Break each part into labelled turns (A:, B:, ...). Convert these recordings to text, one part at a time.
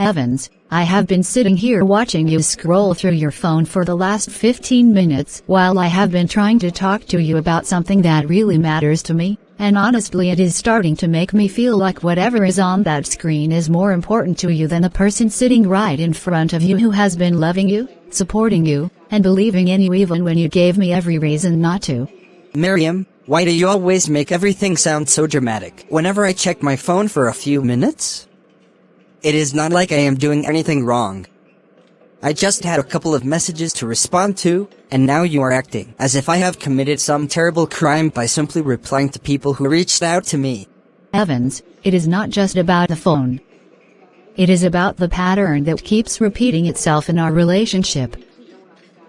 A: Evans, I have been sitting here watching you scroll through your phone for the last 15 minutes while I have been trying to talk to you about something that really matters to me, and honestly it is starting to make me feel like whatever is on that screen is more important to you than the person sitting right in front of you who has been loving you, supporting you, and believing in you even when you gave me every reason not to.
B: Miriam, why do you always make everything sound so dramatic whenever I check my phone for a few minutes? It is not like I am doing anything wrong. I just had a couple of messages to respond to, and now you are acting as if I have committed some terrible crime by simply replying to people who reached out to me.
A: Evans, it is not just about the phone. It is about the pattern that keeps repeating itself in our relationship.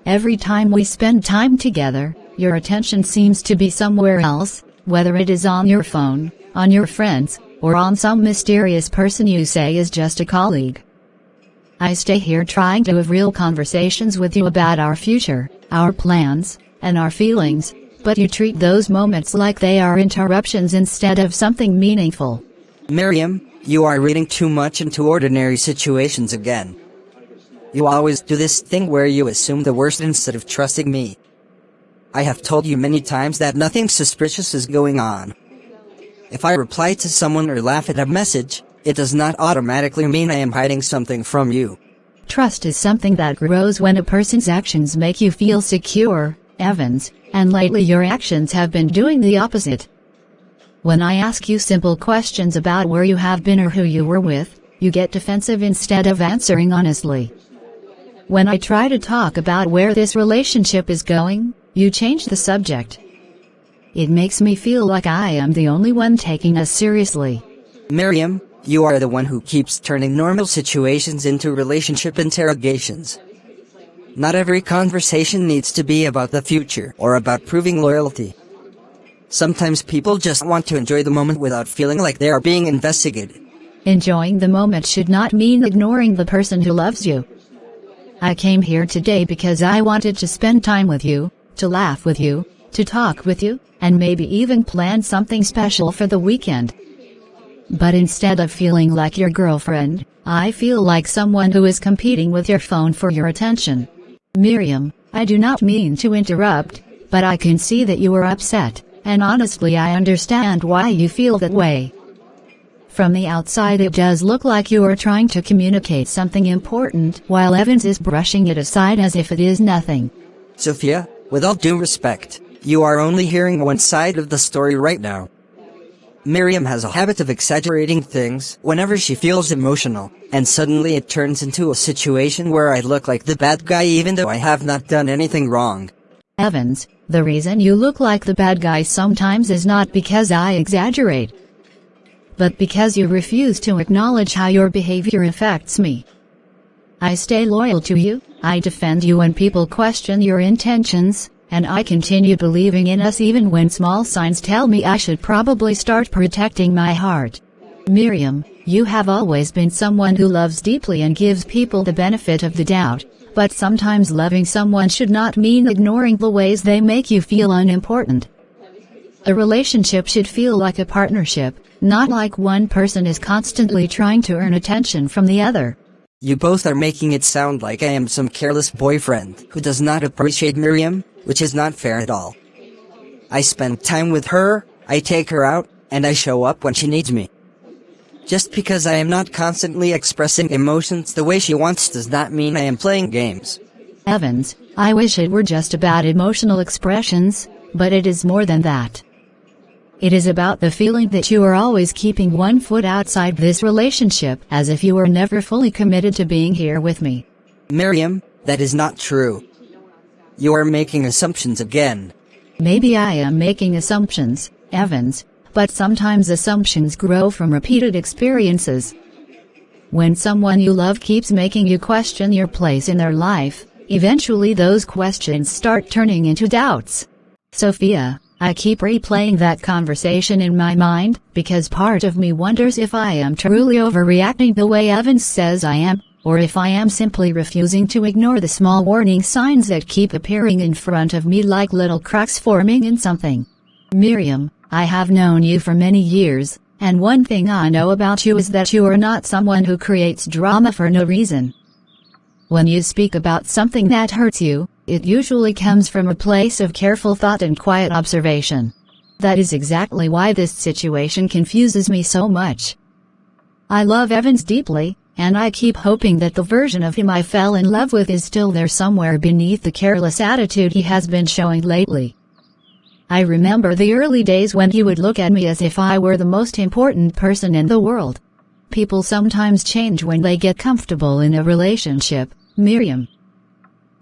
A: Every time we spend time together, your attention seems to be somewhere else, whether it is on your phone, on your friends, or on some mysterious person you say is just a colleague. I stay here trying to have real conversations with you about our future, our plans, and our feelings, but you treat those moments like they are interruptions instead of something meaningful.
B: Miriam, you are reading too much into ordinary situations again. You always do this thing where you assume the worst instead of trusting me. I have told you many times that nothing suspicious is going on. If I reply to someone or laugh at a message, it does not automatically mean I am hiding something from you.
A: Trust is something that grows when a person's actions make you feel secure, Evans, and lately your actions have been doing the opposite. When I ask you simple questions about where you have been or who you were with, you get defensive instead of answering honestly. When I try to talk about where this relationship is going, you change the subject. It makes me feel like I am the only one taking us seriously.
B: Miriam, you are the one who keeps turning normal situations into relationship interrogations. Not every conversation needs to be about the future or about proving loyalty. Sometimes people just want to enjoy the moment without feeling like they are being investigated.
A: Enjoying the moment should not mean ignoring the person who loves you. I came here today because I wanted to spend time with you, to laugh with you, to talk with you, and maybe even plan something special for the weekend. But instead of feeling like your girlfriend, I feel like someone who is competing with your phone for your attention. Miriam, I do not mean to interrupt, but I can see that you are upset, and honestly I understand why you feel that way. From the outside it does look like you are trying to communicate something important while Evans is brushing it aside as if it is nothing.
B: Sophia, with all due respect, you are only hearing one side of the story right now. Miriam has a habit of exaggerating things whenever she feels emotional, and suddenly it turns into a situation where I look like the bad guy even though I have not done anything wrong.
A: Evans, the reason you look like the bad guy sometimes is not because I exaggerate, but because you refuse to acknowledge how your behavior affects me. I stay loyal to you, I defend you when people question your intentions, and I continue believing in us even when small signs tell me I should probably start protecting my heart. Miriam, you have always been someone who loves deeply and gives people the benefit of the doubt, but sometimes loving someone should not mean ignoring the ways they make you feel unimportant. A relationship should feel like a partnership, not like one person is constantly trying to earn attention from the other.
B: You both are making it sound like I am some careless boyfriend who does not appreciate Miriam, which is not fair at all. I spend time with her, I take her out, and I show up when she needs me. Just because I am not constantly expressing emotions the way she wants does not mean I am playing games.
A: Evans, I wish it were just about emotional expressions, but it is more than that. It is about the feeling that you are always keeping one foot outside this relationship as if you are never fully committed to being here with me.
B: Miriam, that is not true. You are making assumptions again.
A: Maybe I am making assumptions, Evans, but sometimes assumptions grow from repeated experiences. When someone you love keeps making you question your place in their life, eventually those questions start turning into doubts. Sophia, I keep replaying that conversation in my mind, because part of me wonders if I am truly overreacting the way Evans says I am, or if I am simply refusing to ignore the small warning signs that keep appearing in front of me like little cracks forming in something. Miriam, I have known you for many years, And one thing I know about you is that you are not someone who creates drama for no reason. When you speak about something that hurts you, it usually comes from a place of careful thought and quiet observation. That is exactly why this situation confuses me so much. I love Evans deeply, and I keep hoping that the version of him I fell in love with is still there somewhere beneath the careless attitude he has been showing lately. I remember the early days when he would look at me as if I were the most important person in the world. People sometimes change when they get comfortable in a relationship, Miriam.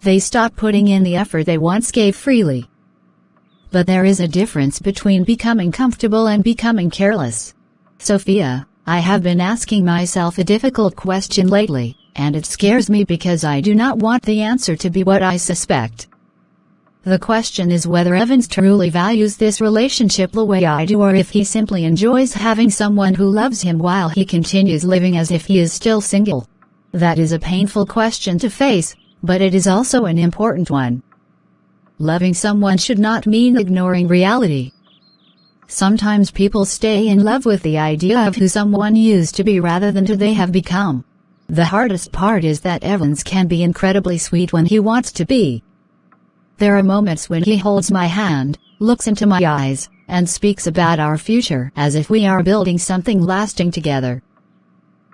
A: They stop putting in the effort they once gave freely. But there is a difference between becoming comfortable and becoming careless. Sophia, I have been asking myself a difficult question lately, and it scares me because I do not want the answer to be what I suspect. The question is whether Evans truly values this relationship the way I do, or if he simply enjoys having someone who loves him while he continues living as if he is still single. That is a painful question to face, but it is also an important one. Loving someone should not mean ignoring reality. Sometimes people stay in love with the idea of who someone used to be rather than who they have become. The hardest part is that Evans can be incredibly sweet when he wants to be. There are moments when he holds my hand, looks into my eyes, and speaks about our future as if we are building something lasting together.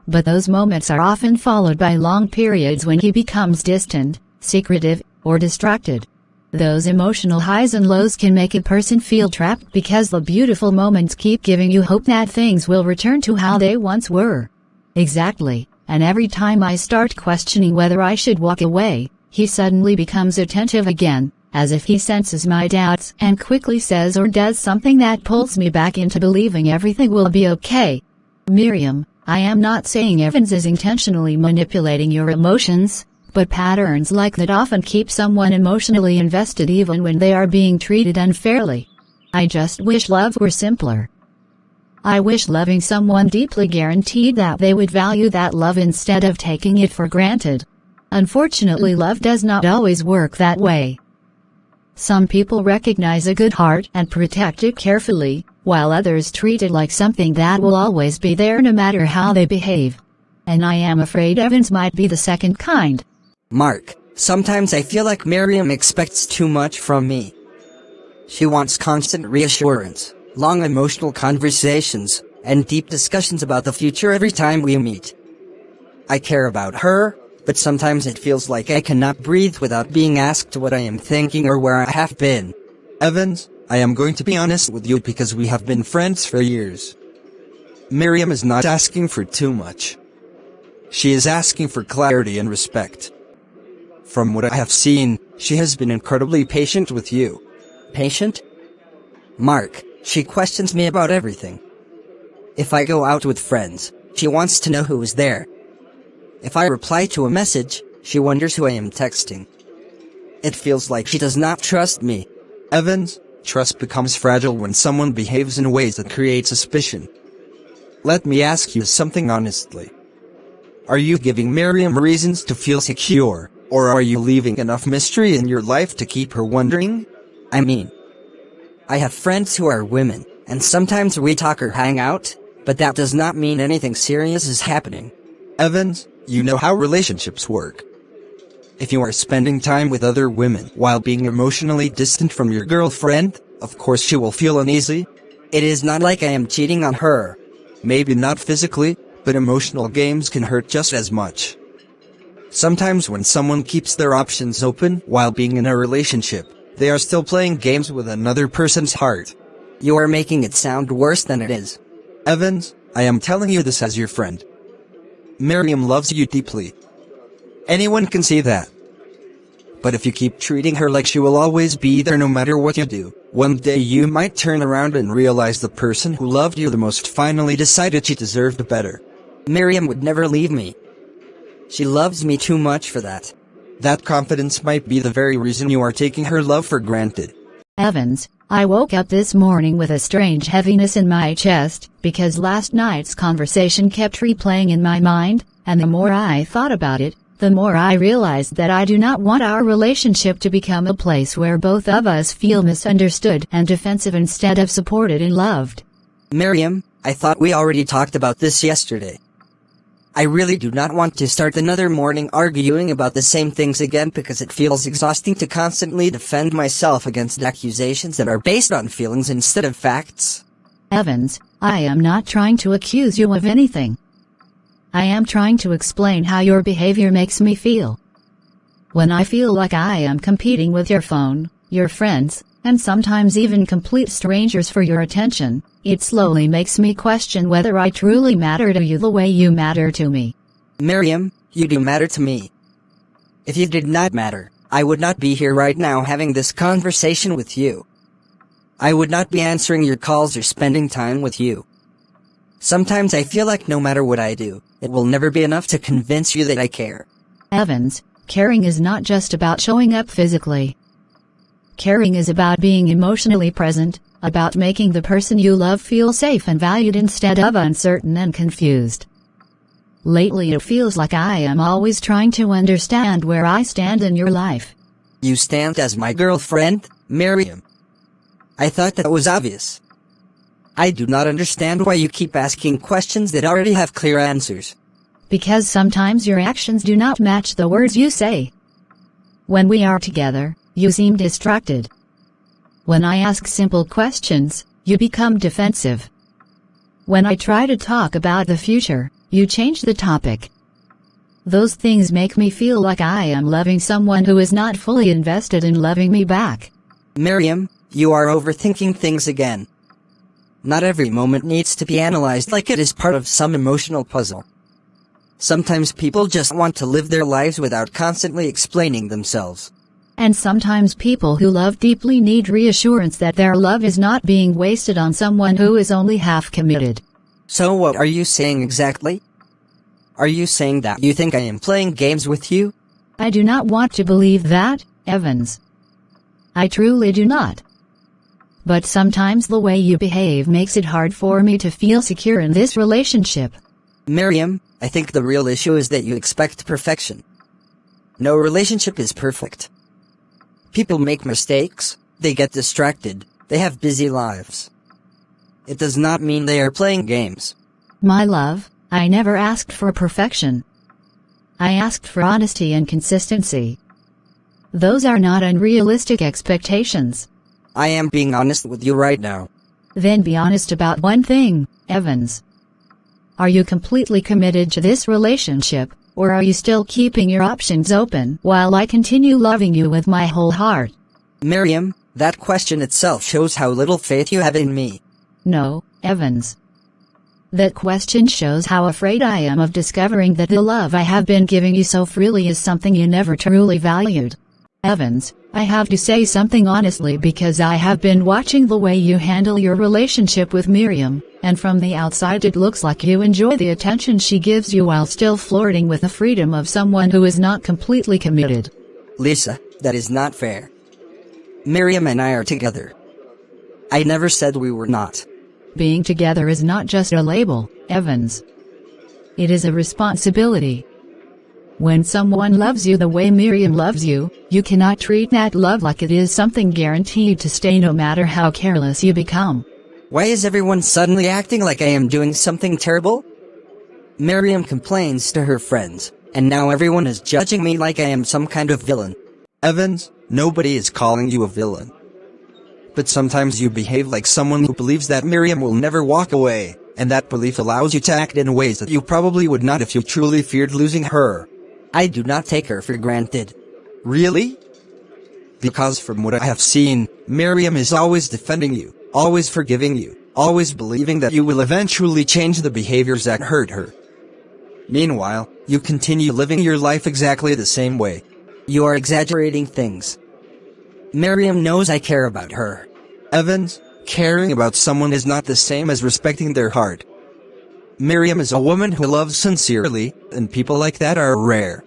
A: But those moments are often followed by long periods when he becomes distant, secretive, or distracted. Those emotional highs and lows can make a person feel trapped because the beautiful moments keep giving you hope that things will return to how they once were. Exactly, and every time I start questioning whether I should walk away, he suddenly becomes attentive again, as if he senses my doubts and quickly says or does something that pulls me back into believing everything will be okay. Miriam, I am not saying Evans is intentionally manipulating your emotions, but patterns like that often keep someone emotionally invested even when they are being treated unfairly. I just wish love were simpler. I wish loving someone deeply guaranteed that they would value that love instead of taking it for granted. Unfortunately, love does not always work that way. Some people recognize a good heart and protect it carefully, while others treat it like something that will always be there no matter how they behave. And I am afraid Evans might be the second kind.
B: Mark, sometimes I feel like Miriam expects too much from me. She wants constant reassurance, long emotional conversations, and deep discussions about the future every time we meet. I care about her, but sometimes it feels like I cannot breathe without being asked what I am thinking or where I have been.
C: Evans, I am going to be honest with you because we have been friends for years. Miriam is not asking for too much. She is asking for clarity and respect. From what I have seen, she has been incredibly patient with you.
B: Patient? Mark, she questions me about everything. If I go out with friends, she wants to know who is there. If I reply to a message, she wonders who I am texting. It feels like she does not trust me.
C: Evans, trust becomes fragile when someone behaves in ways that create suspicion. Let me ask you something honestly. Are you giving Miriam reasons to feel secure, or are you leaving enough mystery in your life to keep her wondering?
B: I mean, I have friends who are women, and sometimes we talk or hang out, but that does not mean anything serious is happening.
C: Evans, you know how relationships work. If you are spending time with other women while being emotionally distant from your girlfriend, of course she will feel uneasy.
B: It is not like I am cheating on her.
C: Maybe not physically, but emotional games can hurt just as much. Sometimes when someone keeps their options open while being in a relationship, they are still playing games with another person's heart.
B: You are making it sound worse than it is.
C: Evans, I am telling you this as your friend. Miriam loves you deeply. Anyone can see that. But if you keep treating her like she will always be there no matter what you do, one day you might turn around and realize the person who loved you the most finally decided she deserved better.
B: Miriam would never leave me. She loves me too much for that.
C: That confidence might be the very reason you are taking her love for granted.
A: Evans, I woke up this morning with a strange heaviness in my chest, because last night's conversation kept replaying in my mind, and the more I thought about it, the more I realized that I do not want our relationship to become a place where both of us feel misunderstood and defensive instead of supported and loved.
B: Miriam, I thought we already talked about this yesterday. I really do not want to start another morning arguing about the same things again because it feels exhausting to constantly defend myself against accusations that are based on feelings instead of facts.
A: Evans, I am not trying to accuse you of anything. I am trying to explain how your behavior makes me feel. When I feel like I am competing with your phone, your friends, and sometimes even complete strangers for your attention, it slowly makes me question whether I truly matter to you the way you matter to me.
B: Miriam, you do matter to me. If you did not matter, I would not be here right now having this conversation with you. I would not be answering your calls or spending time with you. Sometimes I feel like no matter what I do, it will never be enough to convince you that I care.
A: Evans, caring is not just about showing up physically. Caring is about being emotionally present, about making the person you love feel safe and valued instead of uncertain and confused. Lately it feels like I am always trying to understand where I stand in your life.
B: You stand as my girlfriend, Miriam. I thought that was obvious. I do not understand why you keep asking questions that already have clear answers.
A: Because sometimes your actions do not match the words you say. When we are together, you seem distracted. When I ask simple questions, you become defensive. When I try to talk about the future, you change the topic. Those things make me feel like I am loving someone who is not fully invested in loving me back.
B: Miriam, you are overthinking things again. Not every moment needs to be analyzed like it is part of some emotional puzzle. Sometimes people just want to live their lives without constantly explaining themselves.
A: And sometimes people who love deeply need reassurance that their love is not being wasted on someone who is only half committed.
B: So what are you saying exactly? Are you saying that you think I am playing games with you?
A: I do not want to believe that, Evans. I truly do not. But sometimes the way you behave makes it hard for me to feel secure in this relationship.
B: Miriam, I think the real issue is that you expect perfection. No relationship is perfect. People make mistakes, they get distracted, they have busy lives. It does not mean they are playing games.
A: My love, I never asked for perfection. I asked for honesty and consistency. Those are not unrealistic expectations.
B: I am being honest with you right now.
A: Then be honest about one thing, Evans. Are you completely committed to this relationship, or are you still keeping your options open while I continue loving you with my whole heart?
B: Miriam, that question itself shows how little faith you have in me.
A: No, Evans. That question shows how afraid I am of discovering that the love I have been giving you so freely is something you never truly valued. Evans, I have to say something honestly because I have been watching the way you handle your relationship with Miriam, and from the outside it looks like you enjoy the attention she gives you while still flirting with the freedom of someone who is not completely committed.
B: Lisa, that is not fair. Miriam and I are together. I never said we were not.
A: Being together is not just a label, Evans. It is a responsibility. When someone loves you the way Miriam loves you, you cannot treat that love like it is something guaranteed to stay no matter how careless you become.
B: Why is everyone suddenly acting like I am doing something terrible? Miriam complains to her friends, and now everyone is judging me like I am some kind of villain.
C: Evans, nobody is calling you a villain. But sometimes you behave like someone who believes that Miriam will never walk away, and that belief allows you to act in ways that you probably would not if you truly feared losing her.
B: I do not take her for granted.
C: Really? Because from what I have seen, Miriam is always defending you, always forgiving you, always believing that you will eventually change the behaviors that hurt her. Meanwhile, you continue living your life exactly the same way.
B: You are exaggerating things. Miriam knows I care about her.
C: Evans, caring about someone is not the same as respecting their heart. Miriam is a woman who loves sincerely, and people like that are rare.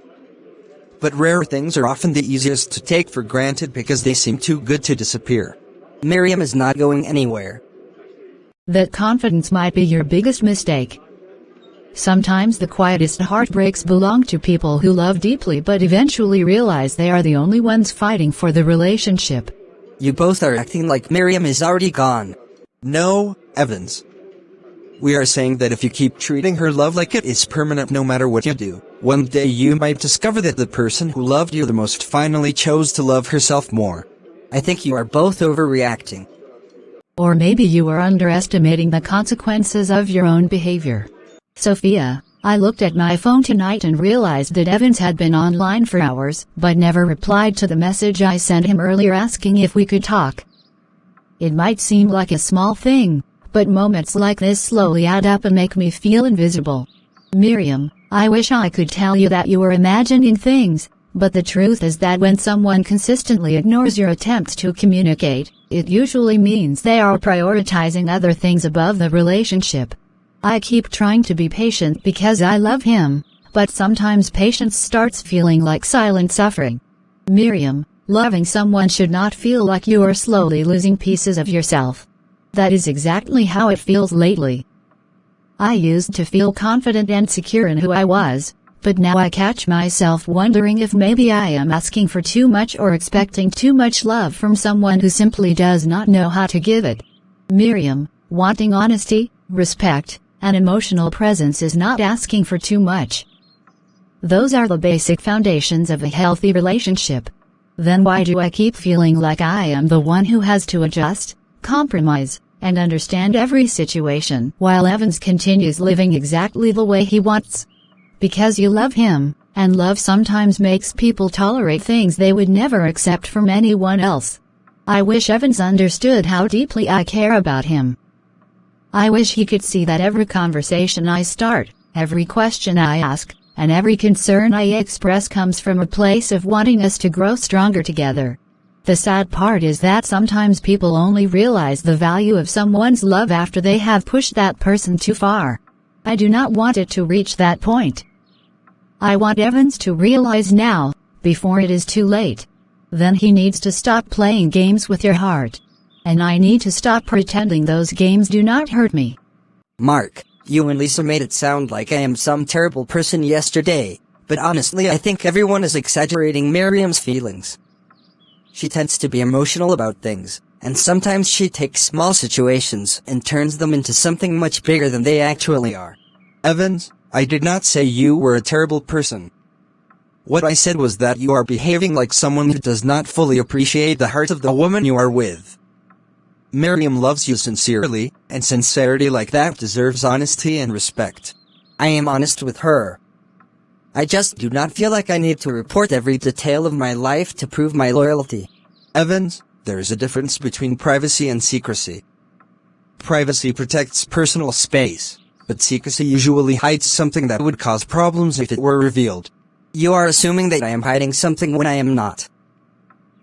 C: But rare things are often the easiest to take for granted because they seem too good to disappear.
B: Miriam is not going anywhere.
A: That confidence might be your biggest mistake. Sometimes the quietest heartbreaks belong to people who love deeply but eventually realize they are the only ones fighting for the relationship.
B: You both are acting like Miriam is already gone.
C: No, Evans. We are saying that if you keep treating her love like it is permanent no matter what you do, one day you might discover that the person who loved you the most finally chose to love herself more.
B: I think you are both overreacting.
A: Or maybe you are underestimating the consequences of your own behavior. Sophia, I looked at my phone tonight and realized that Evans had been online for hours, but never replied to the message I sent him earlier asking if we could talk. It might seem like a small thing, but moments like this slowly add up and make me feel invisible. Miriam, I wish I could tell you that you are imagining things, but the truth is that when someone consistently ignores your attempts to communicate, it usually means they are prioritizing other things above the relationship. I keep trying to be patient because I love him, but sometimes patience starts feeling like silent suffering. Miriam, loving someone should not feel like you are slowly losing pieces of yourself. That is exactly how it feels lately. I used to feel confident and secure in who I was, but now I catch myself wondering if maybe I am asking for too much or expecting too much love from someone who simply does not know how to give it. Miriam, wanting honesty, respect, and emotional presence is not asking for too much. Those are the basic foundations of a healthy relationship. Then why do I keep feeling like I am the one who has to adjust, compromise, and understand every situation while Evans continues living exactly the way he wants? Because you love him, and love sometimes makes people tolerate things they would never accept from anyone else. I wish Evans understood how deeply I care about him. I wish he could see that every conversation I start, every question I ask, and every concern I express comes from a place of wanting us to grow stronger together. The sad part is that sometimes people only realize the value of someone's love after they have pushed that person too far. I do not want it to reach that point. I want Evans to realize now, before it is too late. Then he needs to stop playing games with your heart. And I need to stop pretending those games do not hurt me.
B: Mark, you and Lisa made it sound like I am some terrible person yesterday, but honestly I think everyone is exaggerating Miriam's feelings. She tends to be emotional about things, and sometimes she takes small situations and turns them into something much bigger than they actually are.
C: Evans, I did not say you were a terrible person. What I said was that you are behaving like someone who does not fully appreciate the heart of the woman you are with. Miriam loves you sincerely, and sincerity like that deserves honesty and respect.
B: I am honest with her. I just do not feel like I need to report every detail of my life to prove my loyalty.
C: Evans, there is a difference between privacy and secrecy. Privacy protects personal space, but secrecy usually hides something that would cause problems if it were revealed.
B: You are assuming that I am hiding something when I am not.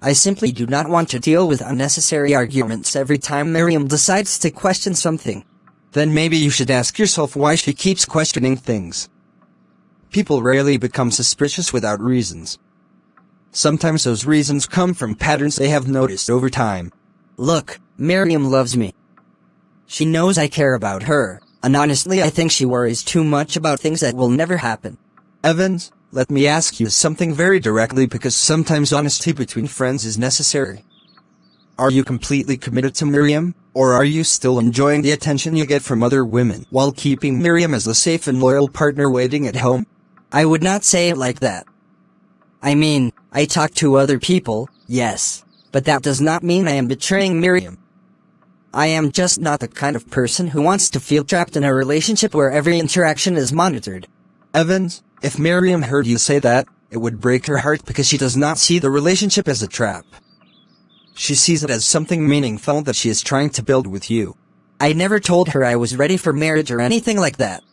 B: I simply do not want to deal with unnecessary arguments every time Miriam decides to question something.
C: Then maybe you should ask yourself why she keeps questioning things. People rarely become suspicious without reasons. Sometimes those reasons come from patterns they have noticed over time.
B: Look, Miriam loves me. She knows I care about her, and honestly I think she worries too much about things that will never happen.
C: Evans, let me ask you something very directly because sometimes honesty between friends is necessary. Are you completely committed to Miriam, or are you still enjoying the attention you get from other women while keeping Miriam as a safe and loyal partner waiting at home?
B: I would not say it like that. I mean, I talk to other people, yes, but that does not mean I am betraying Miriam. I am just not the kind of person who wants to feel trapped in a relationship where every interaction is monitored.
C: Evans, if Miriam heard you say that, it would break her heart because she does not see the relationship as a trap. She sees it as something meaningful that she is trying to build with you.
B: I never told her I was ready for marriage or anything like that.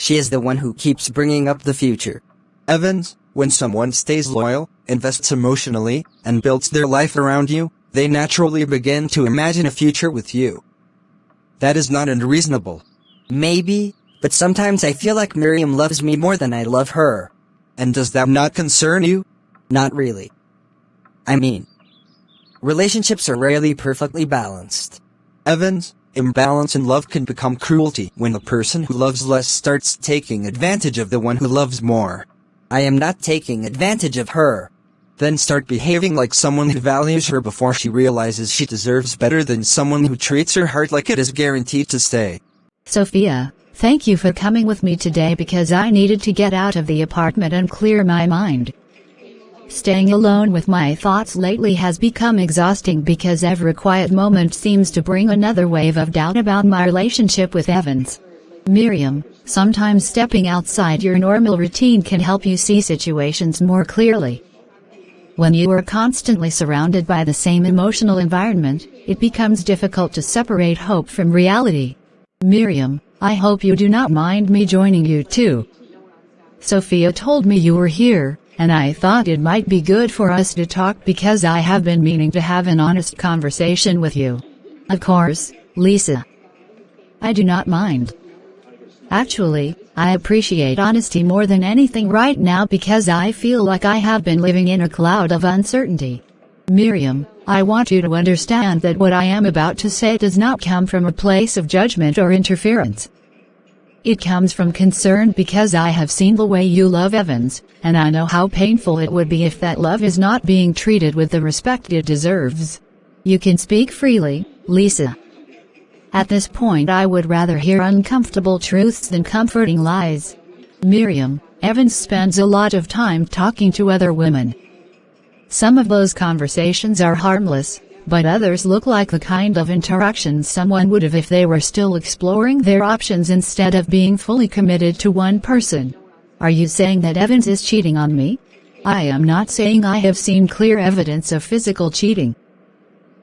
B: She is the one who keeps bringing up the future.
C: Evans, when someone stays loyal, invests emotionally, and builds their life around you, they naturally begin to imagine a future with you. That is not unreasonable.
B: Maybe, but sometimes I feel like Miriam loves me more than I love her.
C: And does that not concern you?
B: Not really. I mean, relationships are rarely perfectly balanced.
C: Evans, imbalance in love can become cruelty when the person who loves less starts taking advantage of the one who loves more.
B: I am not taking advantage of her.
C: Then start behaving like someone who values her before she realizes she deserves better than someone who treats her heart like it is guaranteed to stay.
A: Sophia, thank you for coming with me today because I needed to get out of the apartment and clear my mind. Staying alone with my thoughts lately has become exhausting because every quiet moment seems to bring another wave of doubt about my relationship with Evans. Miriam, sometimes stepping outside your normal routine can help you see situations more clearly. When you are constantly surrounded by the same emotional environment, it becomes difficult to separate hope from reality. Miriam, I hope you do not mind me joining you too. Sophia told me you were here, and I thought it might be good for us to talk because I have been meaning to have an honest conversation with you. Of course, Lisa. I do not mind. Actually, I appreciate honesty more than anything right now because I feel like I have been living in a cloud of uncertainty. Miriam, I want you to understand that what I am about to say does not come from a place of judgment or interference. It comes from concern because I have seen the way you love Evans, and I know how painful it would be if that love is not being treated with the respect it deserves. You can speak freely, Lisa. At this point I would rather hear uncomfortable truths than comforting lies. Miriam, Evans spends a lot of time talking to other women. Some of those conversations are harmless, but others look like the kind of interactions someone would have if they were still exploring their options instead of being fully committed to one person. Are you saying that Evans is cheating on me? I am not saying I have seen clear evidence of physical cheating.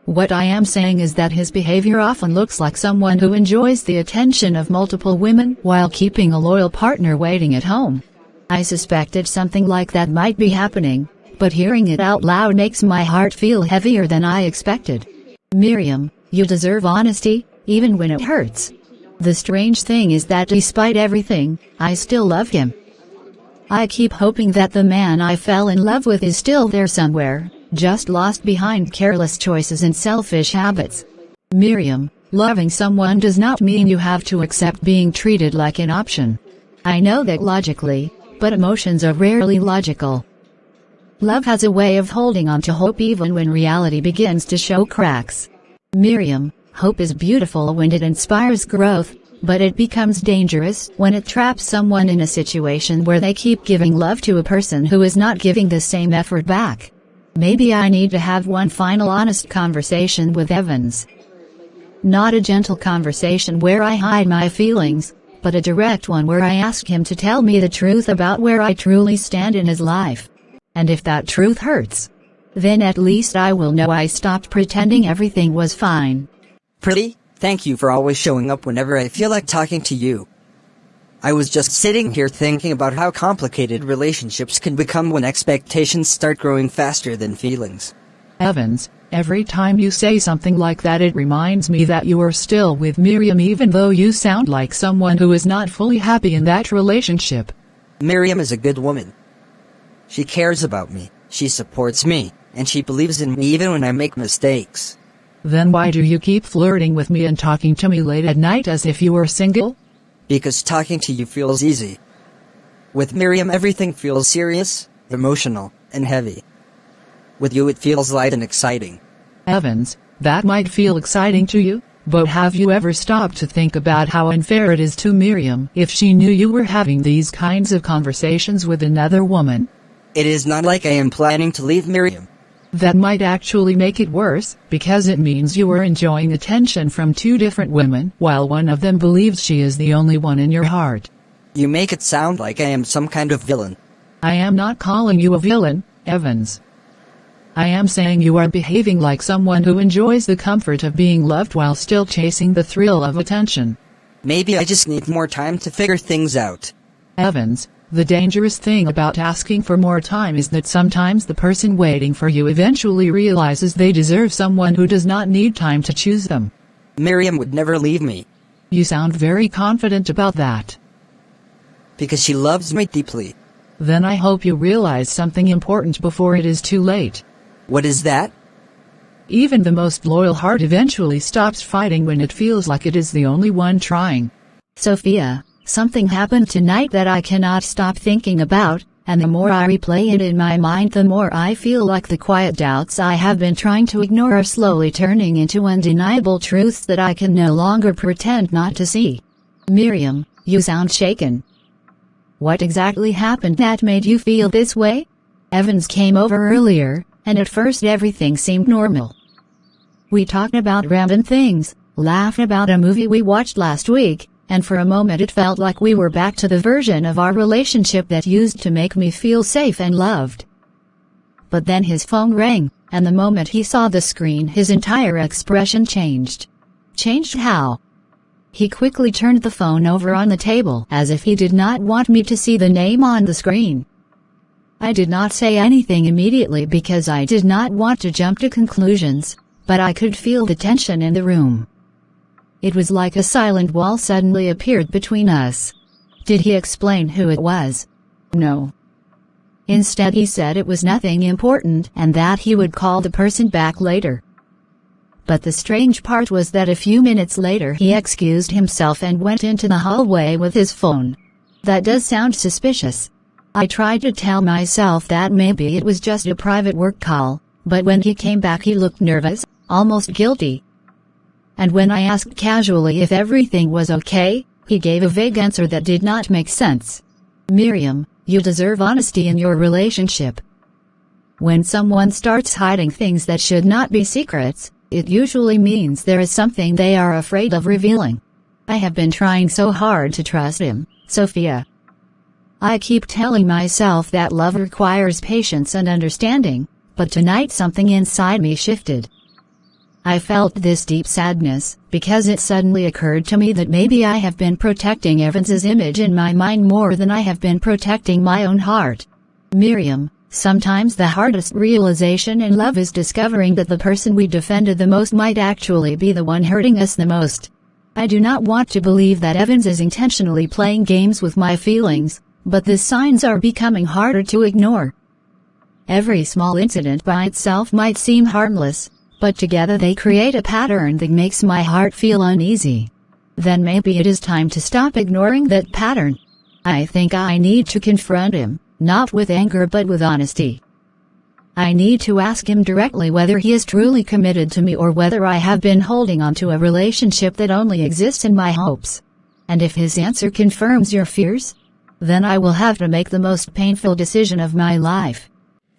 A: What I am saying is that his behavior often looks like someone who enjoys the attention of multiple women while keeping a loyal partner waiting at home. I suspected something like that might be happening, but hearing it out loud makes my heart feel heavier than I expected. Miriam, you deserve honesty, even when it hurts. The strange thing is that despite everything, I still love him. I keep hoping that the man I fell in love with is still there somewhere, just lost behind careless choices and selfish habits. Miriam, loving someone does not mean you have to accept being treated like an option. I know that logically, but emotions are rarely logical. Love has a way of holding on to hope even when reality begins to show cracks. Miriam, hope is beautiful when it inspires growth, but it becomes dangerous when it traps someone in a situation where they keep giving love to a person who is not giving the same effort back. Maybe I need to have one final honest conversation with Evans. Not a gentle conversation where I hide my feelings, but a direct one where I ask him to tell me the truth about where I truly stand in his life. And if that truth hurts, then at least I will know I stopped pretending everything was fine.
B: Pretty, thank you for always showing up whenever I feel like talking to you. I was just sitting here thinking about how complicated relationships can become when expectations start growing faster than feelings.
D: Evans, every time you say something like that it reminds me that you are still with Miriam even though you sound like someone who is not fully happy in that relationship.
B: Miriam is a good woman. She cares about me, she supports me, and she believes in me even when I make mistakes.
D: Then why do you keep flirting with me and talking to me late at night as if you were single?
B: Because talking to you feels easy. With Miriam everything feels serious, emotional, and heavy. With you it feels light and exciting.
D: Evans, that might feel exciting to you, but have you ever stopped to think about how unfair it is to Miriam if she knew you were having these kinds of conversations with another woman?
B: It is not like I am planning to leave Miriam.
D: That might actually make it worse, because it means you are enjoying attention from two different women, while one of them believes she is the only one in your heart.
B: You make it sound like I am some kind of villain.
D: I am not calling you a villain, Evans. I am saying you are behaving like someone who enjoys the comfort of being loved while still chasing the thrill of attention.
B: Maybe I just need more time to figure things out.
D: Evans, the dangerous thing about asking for more time is that sometimes the person waiting for you eventually realizes they deserve someone who does not need time to choose them.
B: Miriam would never leave me.
D: You sound very confident about that.
B: Because she loves me deeply.
D: Then I hope you realize something important before it is too late.
B: What is that?
D: Even the most loyal heart eventually stops fighting when it feels like it is the only one trying.
A: Sophia, something happened tonight that I cannot stop thinking about, and the more I replay it in my mind the more I feel like the quiet doubts I have been trying to ignore are slowly turning into undeniable truths that I can no longer pretend not to see. Miriam, you sound shaken. What exactly happened that made you feel this way? Evans came over earlier, and at first everything seemed normal. We talked about random things, laughed about a movie we watched last week, and for a moment it felt like we were back to the version of our relationship that used to make me feel safe and loved. But then his phone rang, and the moment he saw the screen his entire expression changed. Changed how? He quickly turned the phone over on the table as if he did not want me to see the name on the screen. I did not say anything immediately because I did not want to jump to conclusions, but I could feel the tension in the room. It was like a silent wall suddenly appeared between us. Did he explain who it was? No. Instead he said it was nothing important and that he would call the person back later. But the strange part was that a few minutes later he excused himself and went into the hallway with his phone. That does sound suspicious. I tried to tell myself that maybe it was just a private work call, but when he came back he looked nervous, almost guilty. And when I asked casually if everything was okay, he gave a vague answer that did not make sense. Miriam, you deserve honesty in your relationship. When someone starts hiding things that should not be secrets, it usually means there is something they are afraid of revealing. I have been trying so hard to trust him, Sophia. I keep telling myself that love requires patience and understanding, but tonight something inside me shifted. I felt this deep sadness, because it suddenly occurred to me that maybe I have been protecting Evans's image in my mind more than I have been protecting my own heart. Miriam, sometimes the hardest realization in love is discovering that the person we defended the most might actually be the one hurting us the most. I do not want to believe that Evans is intentionally playing games with my feelings, but the signs are becoming harder to ignore. Every small incident by itself might seem harmless, but together they create a pattern that makes my heart feel uneasy. Then maybe it is time to stop ignoring that pattern. I think I need to confront him, not with anger but with honesty. I need to ask him directly whether he is truly committed to me or whether I have been holding on to a relationship that only exists in my hopes. And if his answer confirms your fears, then I will have to make the most painful decision of my life.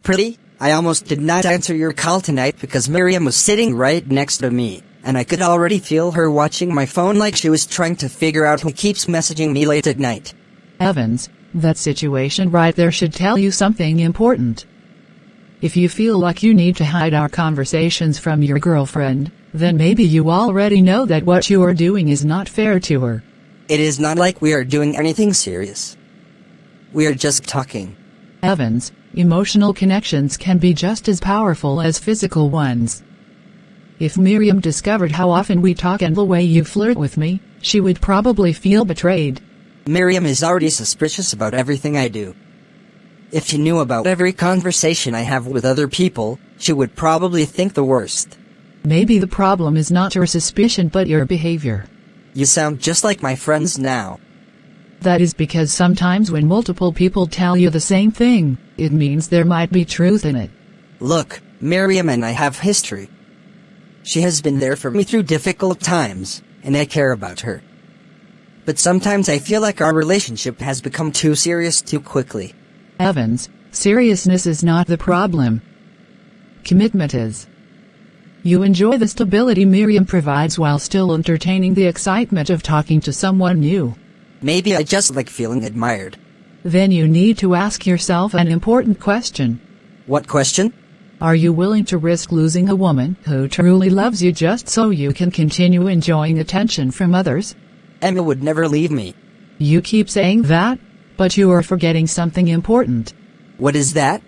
B: Pretty, I almost did not answer your call tonight because Miriam was sitting right next to me, and I could already feel her watching my phone like she was trying to figure out who keeps messaging me late at night.
D: Evans, that situation right there should tell you something important. If you feel like you need to hide our conversations from your girlfriend, then maybe you already know that what you are doing is not fair to her.
B: It is not like we are doing anything serious. We are just talking.
D: Evans, emotional connections can be just as powerful as physical ones. If Miriam discovered how often we talk and the way you flirt with me, she would probably feel betrayed.
B: Miriam is already suspicious about everything I do. If she knew about every conversation I have with other people, she would probably think the worst.
D: Maybe the problem is not your suspicion but your behavior.
B: You sound just like my friends now.
D: That is because sometimes when multiple people tell you the same thing, it means there might be truth in it.
B: Look, Miriam and I have history. She has been there for me through difficult times, and I care about her. But sometimes I feel like our relationship has become too serious too quickly.
D: Evans, seriousness is not the problem. Commitment is. You enjoy the stability Miriam provides while still entertaining the excitement of talking to someone new.
B: Maybe I just like feeling admired.
D: Then you need to ask yourself an important question.
B: What question?
D: Are you willing to risk losing a woman who truly loves you just so you can continue enjoying attention from others?
B: Emma would never leave me.
D: You keep saying that, but you are forgetting something important.
B: What is that?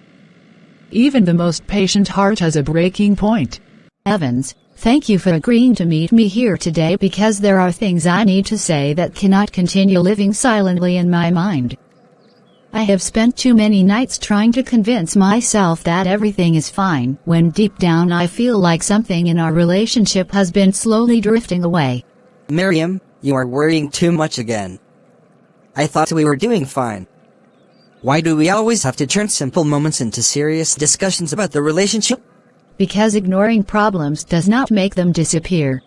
D: Even the most patient heart has a breaking point.
A: Evans, thank you for agreeing to meet me here today because there are things I need to say that cannot continue living silently in my mind. I have spent too many nights trying to convince myself that everything is fine, when deep down I feel like something in our relationship has been slowly drifting away.
B: Miriam, you are worrying too much again. I thought we were doing fine. Why do we always have to turn simple moments into serious discussions about the relationship?
A: Because ignoring problems does not make them disappear.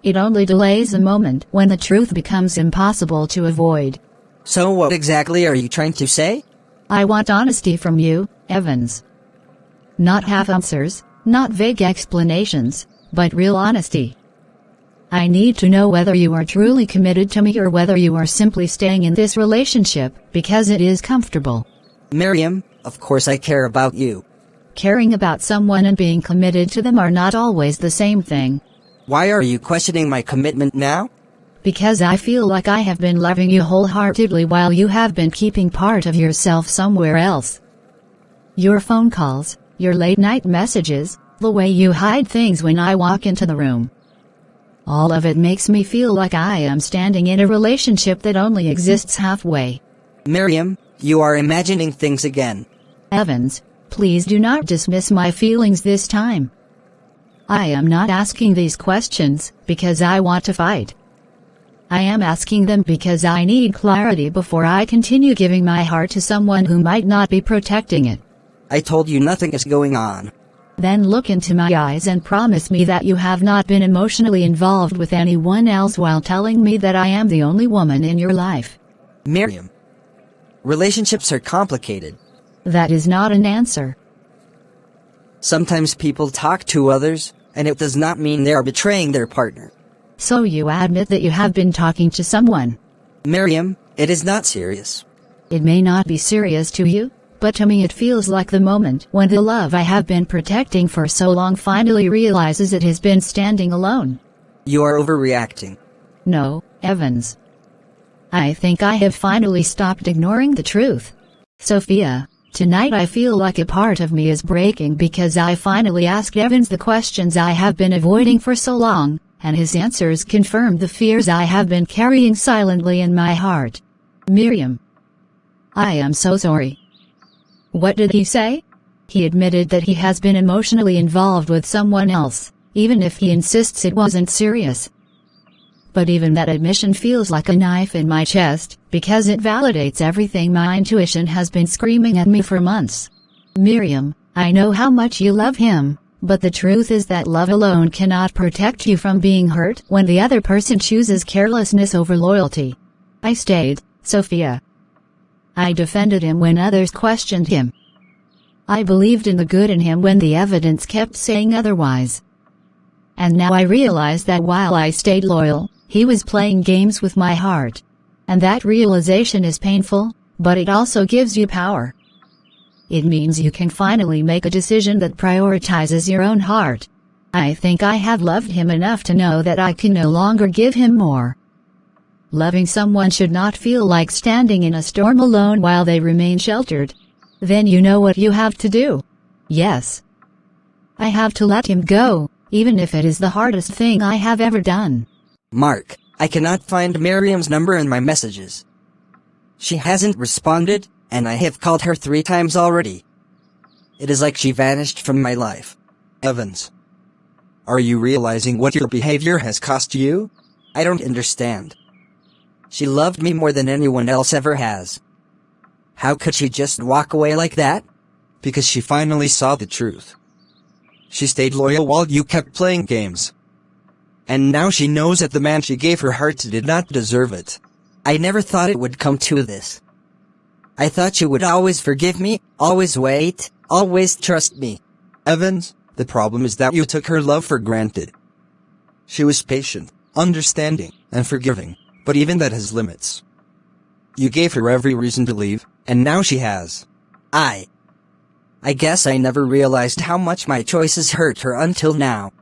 A: It only delays a moment when the truth becomes impossible to avoid.
B: So what exactly are you trying to say?
A: I want honesty from you, Evans. Not half answers, not vague explanations, but real honesty. I need to know whether you are truly committed to me or whether you are simply staying in this relationship because it is comfortable.
B: Miriam, of course I care about you.
A: Caring about someone and being committed to them are not always the same thing.
B: Why are you questioning my commitment now?
A: Because I feel like I have been loving you wholeheartedly while you have been keeping part of yourself somewhere else. Your phone calls, your late night messages, the way you hide things when I walk into the room. All of it makes me feel like I am standing in a relationship that only exists halfway.
B: Miriam, you are imagining things again.
A: Evans, please do not dismiss my feelings this time. I am not asking these questions because I want to fight. I am asking them because I need clarity before I continue giving my heart to someone who might not be protecting it.
B: I told you nothing is going on.
A: Then look into my eyes and promise me that you have not been emotionally involved with anyone else while telling me that I am the only woman in your life.
B: Miriam, relationships are complicated.
A: That is not an answer.
B: Sometimes people talk to others, and it does not mean they are betraying their partner.
A: So you admit that you have been talking to someone?
B: Miriam, it is not serious.
A: It may not be serious to you, but to me it feels like the moment when the love I have been protecting for so long finally realizes it has been standing alone.
B: You are overreacting.
A: No, Evans. I think I have finally stopped ignoring the truth. Sophia, tonight I feel like a part of me is breaking because I finally asked Evans the questions I have been avoiding for so long, and his answers confirmed the fears I have been carrying silently in my heart. Miriam. I am so sorry. What did he say? He admitted that he has been emotionally involved with someone else, even if he insists it wasn't serious. But even that admission feels like a knife in my chest, because it validates everything my intuition has been screaming at me for months. Miriam, I know how much you love him, but the truth is that love alone cannot protect you from being hurt when the other person chooses carelessness over loyalty. I stayed, Sophia. I defended him when others questioned him. I believed in the good in him when the evidence kept saying otherwise. And now I realize that while I stayed loyal, he was playing games with my heart. And that realization is painful, but it also gives you power. It means you can finally make a decision that prioritizes your own heart. I think I have loved him enough to know that I can no longer give him more. Loving someone should not feel like standing in a storm alone while they remain sheltered. Then you know what you have to do. Yes. I have to let him go, even if it is the hardest thing I have ever done.
B: Mark, I cannot find Miriam's number in my messages. She hasn't responded, and I have called her 3 times already. It is like she vanished from my life.
C: Evans. Are you realizing what your behavior has cost you?
B: I don't understand. She loved me more than anyone else ever has. How could she just walk away like that?
C: Because she finally saw the truth. She stayed loyal while you kept playing games. And now she knows that the man she gave her heart to did not deserve it.
B: I never thought it would come to this. I thought you would always forgive me, always wait, always trust me.
C: Evans, the problem is that you took her love for granted. She was patient, understanding, and forgiving, but even that has limits. You gave her every reason to leave, and now she has.
B: I guess I never realized how much my choices hurt her until now.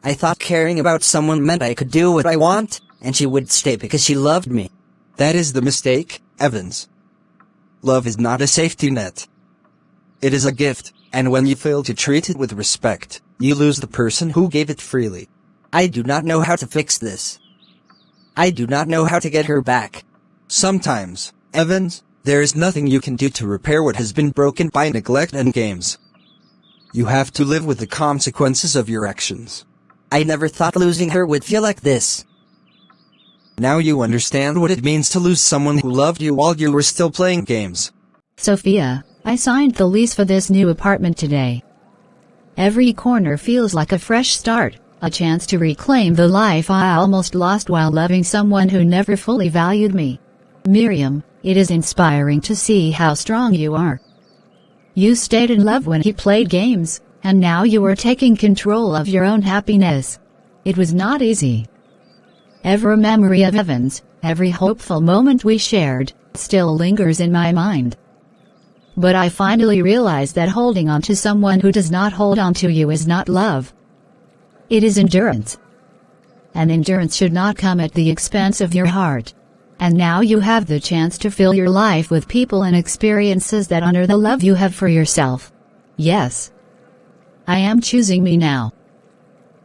B: I thought caring about someone meant I could do what I want, and she would stay because she loved me.
C: That is the mistake, Evans. Love is not a safety net. It is a gift, and when you fail to treat it with respect, you lose the person who gave it freely.
B: I do not know how to fix this. I do not know how to get her back.
C: Sometimes, Evans, there is nothing you can do to repair what has been broken by neglect and games. You have to live with the consequences of your actions.
B: I never thought losing her would feel like this.
C: Now you understand what it means to lose someone who loved you while you were still playing games.
A: Sophia, I signed the lease for this new apartment today. Every corner feels like a fresh start, A chance to reclaim the life I almost lost while loving someone who never fully valued me. Miriam, it is inspiring to see how strong you are. You stayed in love when he played games, and now you are taking control of your own happiness. It was not easy. Every memory of Evans, every hopeful moment we shared, still lingers in my mind. But I finally realized that holding on to someone who does not hold on to you is not love. It is endurance. And endurance should not come at the expense of your heart. And now you have the chance to fill your life with people and experiences that honor the love you have for yourself. Yes. I am choosing me now.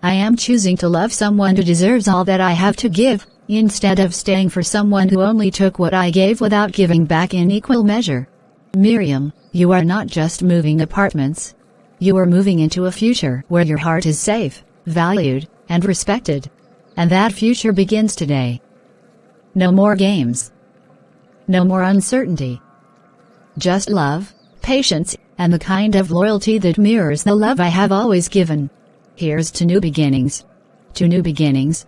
A: I am choosing to love someone who deserves all that I have to give, instead of staying for someone who only took what I gave without giving back in equal measure. Miriam, you are not just moving apartments. You are moving into a future where your heart is safe, valued, and respected. And that future begins today. No more games. No more uncertainty. Just love, patience, and the kind of loyalty that mirrors the love I have always given. Here's to new beginnings. To new beginnings.